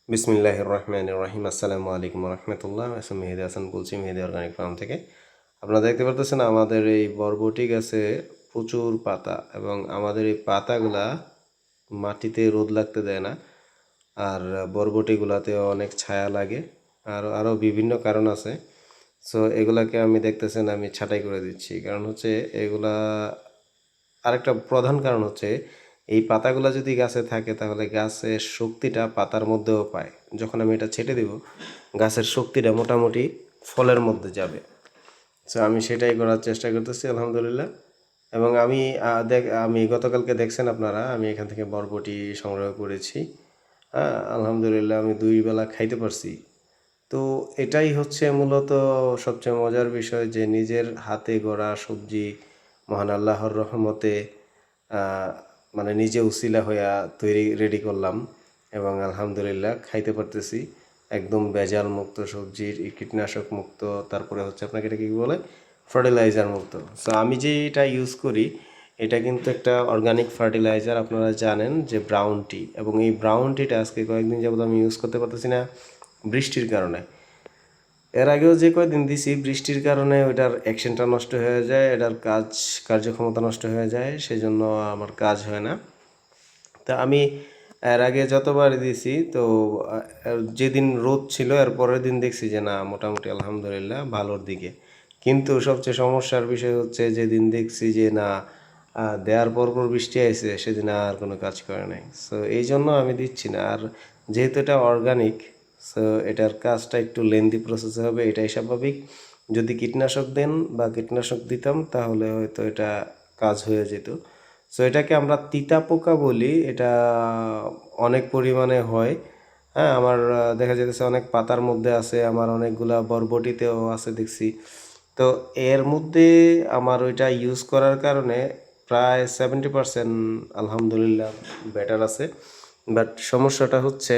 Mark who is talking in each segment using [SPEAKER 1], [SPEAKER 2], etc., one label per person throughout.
[SPEAKER 1] বিসমিল্লাহির রহমানির রহিম। আসসালামু আলাইকুম রহমতুল্লাহ। আসলে মেহেদি হাসান বলছি, মেহেদি অর্গানিক ফার্ম থেকে। আপনারা দেখতে পারতেছেন আমাদের এই বরবটি গাছে প্রচুর পাতা, এবং আমাদের এই পাতাগুলা মাটিতে রোদ লাগতে দেয় না। আর বরবটিগুলাতেও অনেক ছায়া লাগে, আর আরও বিভিন্ন কারণ আছে। সো এগুলাকে আমি দেখতেছেন আমি ছাঁটাই করে দিচ্ছি, কারণ হচ্ছে এগুলা আরেকটা প্রধান কারণ হচ্ছে এই পাতাগুলো যদি গাছে থাকে তাহলে গাছের শক্তিটা পাতার মধ্যেও পায়। যখন আমি এটা ছেটে দিব গাছের শক্তিটা মোটামুটি ফলের মধ্যে যাবে। সো আমি সেটাই করার চেষ্টা করতেছি আলহামদুলিল্লাহ। এবং আমি গতকালকে দেখছেন আপনারা, আমি এখান থেকে বরবটি সংগ্রহ করেছি। হ্যাঁ, আলহামদুলিল্লাহ আমি 2 বেলা খাইতে পারছি। তো এটাই হচ্ছে মূলত সবচেয়ে মজার বিষয়, যে নিজের হাতে গড়া সবজি মহান আল্লাহর রহমতে মানে নিজে উসিলা হইয়া রেডি করলাম, এবং আলহামদুলিল্লাহ খাইতে পারতেছি। একদম ভেজাল মুক্ত সবজির, কীটনাশক মুক্ত, তারপরে হচ্ছে আপনাকে এটা কী বলে, ফার্টিলাইজার মুক্ত। সো আমি যে এটা ইউজ করি এটা কিন্তু একটা অর্গানিক ফার্টিলাইজার, আপনারা জানেন যে ব্রাউন টি। এবং এই ব্রাউন টিটা আজকে কয়েকদিন যাবত আমি ইউজ করতে পারতেছি না বৃষ্টির কারণে। এর আগেও যে কয়দিন দিছি বৃষ্টির কারণে ওইটার অ্যাকশনটা নষ্ট হয়ে যায়, এটার কার্যক্ষমতা নষ্ট হয়ে যায়, সেই জন্য আমার কাজ হয় না। তা আমি এর আগে যতবার দিছি তো যেদিন রোদ ছিল এর পরের দিন দেখছি যে না, মোটামুটি আলহামদুলিল্লাহ ভালোর দিকে। কিন্তু সবচেয়ে সমস্যার বিষয় হচ্ছে যেদিন দেখছি যে না, দেওয়ার পর বৃষ্টি আইছে, সেদিন আর কোনো কাজ করে নাই। সো এই জন্য আমি দিচ্ছি না। আর যেহেতু এটা অর্গানিক, সো এটার কাজটা একটু লেন্দি প্রসেসে হবে, এটাই স্বাভাবিক। যদি কীটনাশক দেন বা কীটনাশক দিতাম তাহলে হয়তো এটা কাজ হয়ে যেত। সো এটাকে আমরা তিতা পোকা বলি, এটা অনেক পরিমাণে হয়। হ্যাঁ, আমার দেখা যেতেছে অনেক পাতার মধ্যে আছে, আমার অনেকগুলা বরবটিতেও আছে দেখছি। তো এর মধ্যে আমার ওইটা ইউজ করার কারণে প্রায় 70% আলহামদুলিল্লাহ বেটার আছে। বাট সমস্যাটা হচ্ছে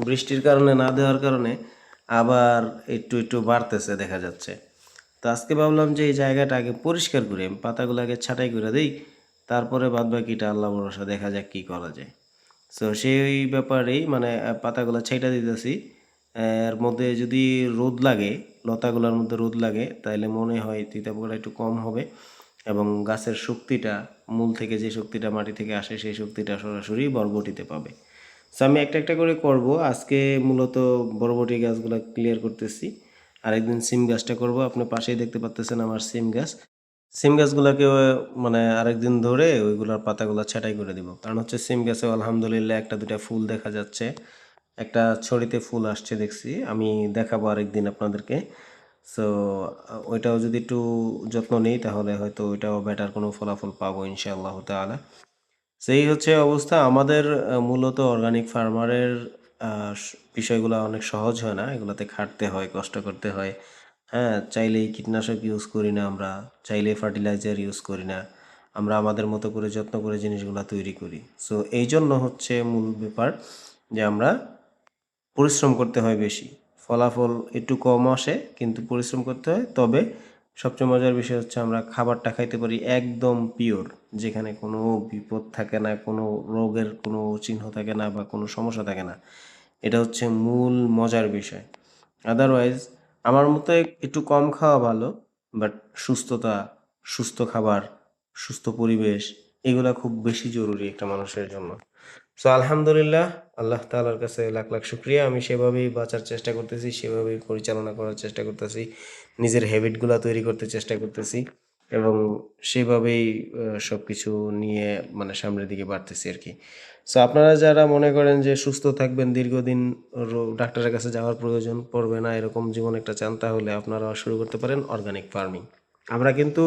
[SPEAKER 1] বৃষ্টির কারণে না দেওয়ার কারণে আবার একটু একটু বাড়তেছে দেখা যাচ্ছে। তো আজকে ভাবলাম যে এই জায়গাটা আগে পরিষ্কার করে আমি পাতাগুলো আগে ছাঁটাই করে দিই, তারপরে বাদবাকিটা আল্লাহ ভরসা দেখা যাক কী করা যায়। সো সেই ব্যাপারেই মানে পাতাগুলো ছাইটা দিতেছি। এর মধ্যে যদি রোদ লাগে, লতাগুলোর মধ্যে রোদ লাগে, তাহলে মনে হয় তিতা পোকাটা একটু কম হবে, এবং গাছের শক্তিটা, মূল থেকে যে শক্তিটা মাটি থেকে আসে সেই শক্তিটা সরাসরি বরবটিতে পাবে। সো আমি একটা একটা করে করব। আজকে মূলত বরবটি গাছগুলো ক্লিয়ার করতেছি, আরেকদিন সিম গাছটা করব। আপনি পাশেই দেখতে পাচ্তেছেন আমার সিম গাছ। সিম গাছগুলোকে মানে আরেকদিন ধরে ওইগুলোর পাতাগুলো ছাঁটাই করে দিব, কারণ হচ্ছে সিম গাছে আলহামদুলিল্লাহ একটা দুটা ফুল দেখা যাচ্ছে, একটা ছড়িতে ফুল আসছে দেখছি, আমি দেখাবো আরেকদিন আপনাদেরকে। সো ওইটাও যদি একটু যত্ন নিই তাহলে হয়তো ওইটাও বেটার কোনো ফলাফল পাবো ইনশাআল্লাহ তাআলা। সেই হচ্ছে অবস্থা আমাদের। মূলত অর্গানিক ফার্মারের বিষয়গুলো অনেক সহজ হয় না, এগুলোতে খাটতে হয়, কষ্ট করতে হয়। হ্যাঁ, চাইলেই কীটনাশক ইউজ করি না আমরা, চাইলেই ফার্টিলাইজার ইউজ করি না আমরা, আমাদের মতো করে যত্ন করে জিনিসগুলো তৈরি করি। সো এই জন্য হচ্ছে মূল ব্যাপার যে আমরা পরিশ্রম করতে হয় বেশি, ফলাফল একটু কম আসে কিন্তু পরিশ্রম করতে হয়। তবে সবচেয়ে মজার বিষয় হচ্ছে আমরা খাবারটা খাইতে পারি একদম পিওর, যেখানে কোনো বিপদ থাকে না, কোনো রোগের কোনো চিহ্ন থাকে না বা কোনো সমস্যা থাকে না। এটা হচ্ছে মূল মজার বিষয়। আদারওয়াইজ আমার মতে একটু কম খাওয়া ভালো, বাট সুস্থতা, সুস্থ খাবার, সুস্থ পরিবেশ, এগুলা খুব বেশি জরুরি একটা মানুষের জন্য। সো আলহামদুলিল্লাহ, আল্লাহ তাআলার কাছে লাখ লাখ শুকরিয়া। আমি সেভাবেই বাঁচার চেষ্টা করতেছি, সেভাবেই পরিচালনা করার চেষ্টা করতেছি, নিজের হ্যাবিটগুলো তৈরি করতে চেষ্টা করতেছি, এবং সেভাবেই সব কিছু নিয়ে মানে সামনের দিকে বাড়তেছি আর কি। সো আপনারা যারা মনে করেন যে সুস্থ থাকবেন, দীর্ঘদিন ডাক্তারের কাছে যাওয়ার প্রয়োজন পড়বে না, এরকম জীবন একটা চান, তাহলে আপনারা শুরু করতে পারেন অর্গানিক ফার্মিং। আমরা কিন্তু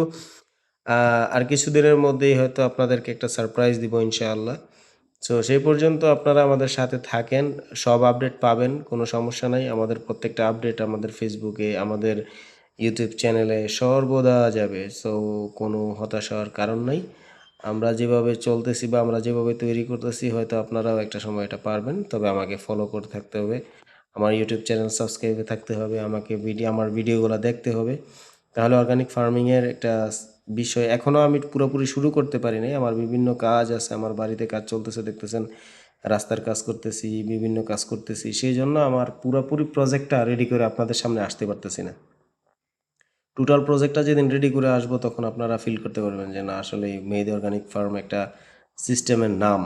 [SPEAKER 1] আর কিছুদিনের মধ্যেই হয়তো আপনাদেরকে একটা সারপ্রাইজ দিব ইনশাআল্লাহ। সো সেই পর্যন্ত আপনারা আমাদের সাথে থাকেন, সব আপডেট পাবেন, কোনো সমস্যা নাই। আমাদের প্রত্যেকটা আপডেট আমাদের ফেসবুকে, আমাদের ইউটিউব চ্যানেলে সর্বদা যাবে। সো কোনো হতাশ হওয়ার কারণ নাই। আমরা যেভাবে চলতেছি বা আমরা যেভাবে তৈরি করতেছি হয়তো আপনারাও একটা সময় এটা পারবেন, তবে আমাকে ফলো করে থাকতে হবে, আমার ইউটিউব চ্যানেল সাবস্ক্রাইবে থাকতে হবে, আমাকে আমার ভিডিওগুলো দেখতে হবে। তাহলে অর্গানিক ফার্মিংয়ের একটা বিষয় এখনও আমি পুরোপুরি শুরু করতে পারি নাই, আমার বিভিন্ন কাজ আছে, আমার বাড়িতে কাজ চলতেছে দেখতেছেন, রাস্তার কাজ করতেছি, বিভিন্ন কাজ করতেছি, সেই জন্য আমার পুরোপুরি প্রজেক্টটা রেডি করে আপনাদের সামনে আসতে পারতেছি না। টোটাল প্রজেক্টটা যেদিন রেডি করে আসবো তখন আপনারা ফিল করতে পারবেন যে না আসলে মেহেদি অর্গানিক ফার্ম একটা সিস্টেমের নাম।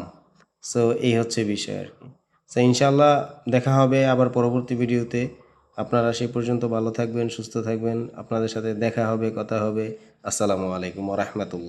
[SPEAKER 1] সো এই হচ্ছে বিষয় আর কি। সো ইনশাল্লাহ দেখা হবে আবার পরবর্তী ভিডিওতে। আপনারা সেই পর্যন্ত ভালো থাকবেন, সুস্থ থাকবেন। আপনাদের সাথে দেখা হবে, কথা হবে। আসসালামু আলাইকুম ওয়া রাহমাতুল্লাহ।